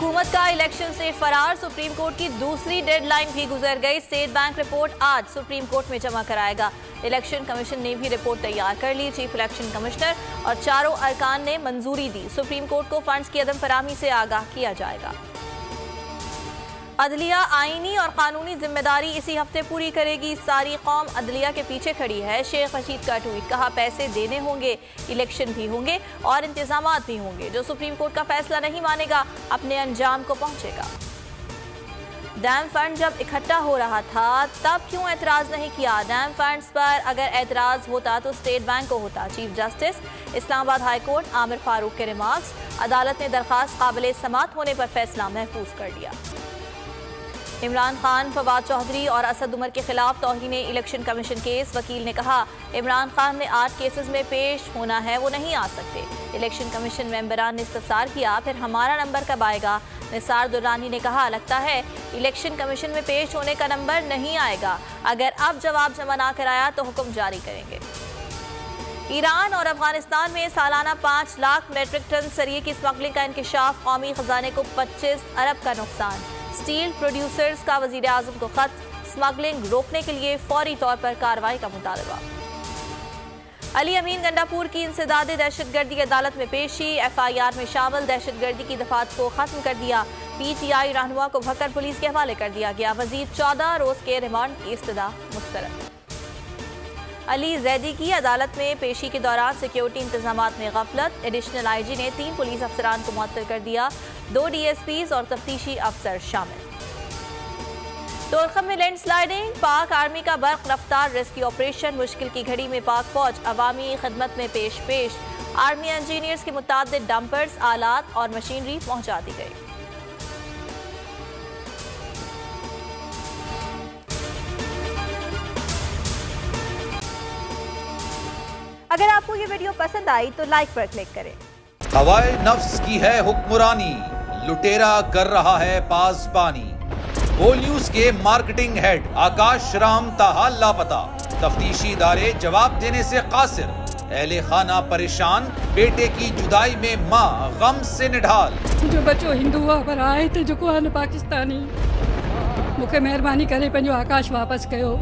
हुकूमत का इलेक्शन से फरार, सुप्रीम कोर्ट की दूसरी डेडलाइन भी गुजर गई। स्टेट बैंक रिपोर्ट आज सुप्रीम कोर्ट में जमा कराएगा। इलेक्शन कमीशन ने भी रिपोर्ट तैयार कर ली। चीफ इलेक्शन कमिश्नर और चारों अरकान ने मंजूरी दी। सुप्रीम कोर्ट को फंड्स की अदम फराहमी से आगाह किया जाएगा। अदलिया आईनी और कानूनी जिम्मेदारी इसी हफ्ते पूरी करेगी। सारी कौम अदलिया के पीछे खड़ी है। शेख रशीद का ट्वीट, कहा पैसे देने होंगे, इलेक्शन भी होंगे और इंतजामात भी होंगे। जो सुप्रीम कोर्ट का फैसला नहीं मानेगा अपने अंजाम को पहुंचेगा। डैम फंड जब इकट्ठा हो रहा था तब क्यों एतराज नहीं किया? डैम फंड्स पर अगर एतराज होता तो स्टेट बैंक को होता। Chief justice Islamabad high court Aamir Farooq के रिमार्क्स, अदालत ने दरखास्त काबिल समात होने पर फैसला महफूज कर लिया। इमरान खान, फवाद चौधरी और असद उमर के खिलाफ तौहीन इलेक्शन कमीशन केस। वकील ने कहा इमरान खान ने 8 केसेस में पेश होना है, वो नहीं आ सकते। इलेक्शन कमीशन मेंबरान ने इस्तफसार किया, फिर हमारा नंबर कब आएगा? निसार दुरानी ने कहा लगता है इलेक्शन कमीशन में पेश होने का नंबर नहीं आएगा। अगर अब जवाब जमा ना कराया तो हुक्म जारी करेंगे। ईरान और अफगानिस्तान में सालाना 5 लाख मेट्रिक टन सरिये की स्मगलिंग का इंकशाफ, कौमी खजाने को 25 अरब का नुकसान। स्टील प्रोड्यूसर्स का वजीर आजम को खत, स्मगलिंग रोकने के लिए फौरी तौर पर कार्रवाई का मुतालबा। अली अमीन गंडापुर की इंसदादे दहशतगर्दी अदालत में पेशी, FIR में शामिल दहशतगर्दी की दफात को खत्म कर दिया। PTI रहनुमा को भक्कर पुलिस के हवाले कर दिया गया। वजीर 14 रोज के रिमांड की इस्तदा मुस्तरद। अली जैदी की अदालत में पेशी के दौरान सिक्योरिटी इंतजामात में गफलत, एडिशनल IG ने 3 पुलिस अफसरान को मुअत्तल कर दिया। 2 DSPs और तफ्तीशी अफसर शामिल। तोरखम में लैंडस्लाइडिंग, पाक आर्मी का बर्क रफ्तार रेस्क्यू ऑपरेशन। मुश्किल की घड़ी में पाक फौज अवामी खिदमत में पेश। आर्मी इंजीनियर्स के मुताबिक डंपर्स, आलात और मशीनरी पहुंचा दी गई। अगर आपको ये वीडियो पसंद आई तो लाइक पर क्लिक करें। हवाए नफ्स की है हुक्मरानी, लुटेरा कर रहा है पासबानी। बोल न्यूज के मार्केटिंग हेड आकाश राम ताहा लापता, तफ्तीशी इदारे जवाब देने से कासिर। अहले खाना परेशान, बेटे की जुदाई में माँ गम से निढाल। जो बच्चो हिंदू पर आए थे जो पाकिस्तानी, मुझे मेहरबानी करे पंहिंजो आकाश वापस कयो।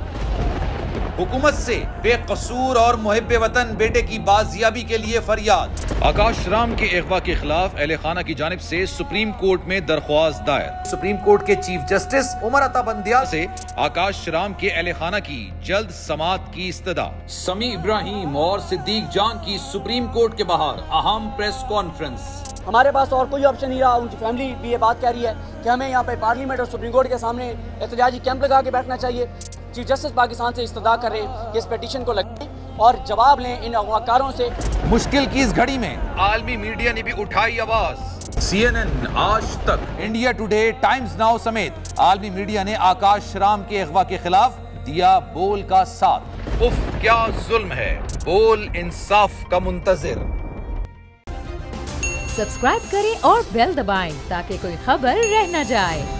हुकूमत से बेकसूर और मुहिब्बे वतन बेटे की बाजियाबी के लिए फरियाद। आकाश राम के अगवा के खिलाफ अहले खाना की जानिब से सुप्रीम कोर्ट में दरख्वास्त दायर। सुप्रीम कोर्ट के चीफ जस्टिस उमर अता बंदियाल से आकाश राम के अहले खाना की जल्द समात की इस्तदा। समी इब्राहिम और सिद्दीक जान की सुप्रीम कोर्ट के बाहर अहम प्रेस कॉन्फ्रेंस। हमारे पास और कोई ऑप्शन नहीं रहा। उनकी फैमिली भी ये बात कह रही है कि हमें यहाँ पे पार्लियामेंट और सुप्रीम कोर्ट के सामने एहतजाजी कैंप लगा के बैठना चाहिए। चीफ जस्टिस पाकिस्तान से इस्तदा कर रहे हैं कि इस पिटीशन को लगाएं और जवाब लें इन अगवाकारों से। मुश्किल की इस घड़ी में आलमी मीडिया ने भी उठाई आवाज। CNN, आज तक, इंडिया टुडे, टाइम्स नाउ समेत आलमी मीडिया ने आकाश राम के अगवा के खिलाफ दिया बोल का साथ। उफ क्या जुल्म है, बोल इंसाफ का मुंतजिर। सब्सक्राइब करें और बेल दबाएं ताकि कोई खबर रह न जाए।